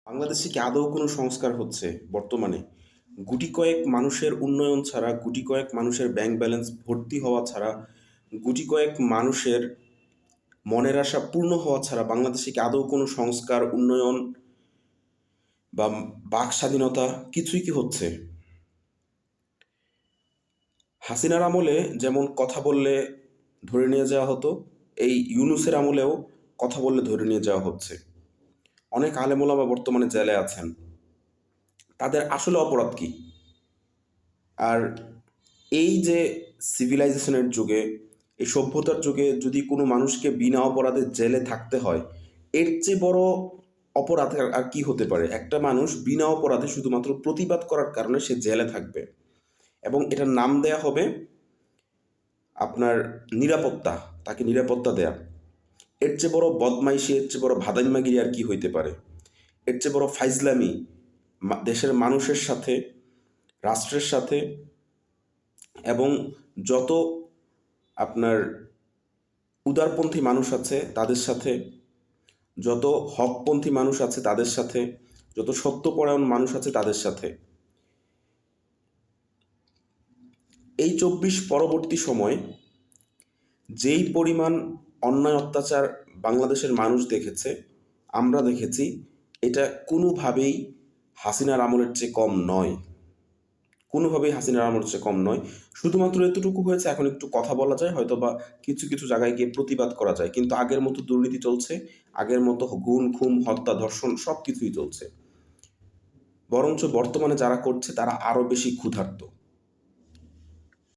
বাংলাদেশে কি আদৌ কোনো সংস্কার হচ্ছে বর্তমানে? গুটি কয়েক মানুষের উন্নয়ন ছাড়া, গুটি কয়েক মানুষের ব্যাংক ব্যালেন্স ভর্তি হওয়া ছাড়া, গুটি কয়েক মানুষের মনের আশা পূর্ণ হওয়া ছাড়া বাংলাদেশে কি আদৌ কোনো সংস্কার, উন্নয়ন বা বাক স্বাধীনতা কিছুই কি হচ্ছে? হাসিনার আমলে যেমন কথা বললে ধরে নিয়ে যাওয়া হতো, এই ইউনূসের আমলেও কথা বললে ধরে নিয়ে যাওয়া হচ্ছে। অনেক আলেম ওলামা বর্তমানে জেলে আছেন। তাদের আসলে অপরাধ কি? আর এই যে সিভিলাইজেশনের যুগে, এই সভ্যতার যুগে যদি কোনো মানুষকে বিনা অপরাধে জেলে থাকতে হয়, এর চেয়ে বড় অপরাধ আর কি হতে পারে? একটা মানুষ বিনা অপরাধে শুধুমাত্র প্রতিবাদ করার কারণে সে জেলে থাকবে এবং এটার নাম দেয়া হবে আপনার নিরাপত্তা, তাকে নিরাপত্তা দেয়া। এর চেয়ে বড় বদমাইশি, এর চেয়ে বড় ভাদাইম্মাগিরি আর কি হইতে পারে? এর চেয়ে বড় ফাইজলামি দেশের মানুষের সাথে, রাষ্ট্রের সাথে এবং যত আপনার উদারপন্থী মানুষ আছে তাদের সাথে, যত হকপন্থী মানুষ আছে তাদের সাথে, যত সত্যপরায়ণ মানুষ আছে তাদের সাথে। এই ২৪ পরবর্তী সময় যেই পরিমাণ অন্যায় অত্যাচার বাংলাদেশের মানুষ দেখেছে, আমরা দেখেছি, এটা কোনোভাবেই হাসিনার আমলের চেয়ে কম নয়। কোনোভাবেই হাসিনার আমলের চেয়ে কম নয়। শুধুমাত্র এতটুকু হয়েছে, এখন একটু কথা বলা যায়, হয়তো বা কিছু কিছু জায়গায় গিয়ে প্রতিবাদ করা যায়, কিন্তু আগের মতো দুর্নীতি চলছে, আগের মতো গুম খুম হত্যা ধর্ষণ সব কিছুই চলছে। বরঞ্চ বর্তমানে যারা করছে তারা আরও বেশি ক্ষুধার্ত।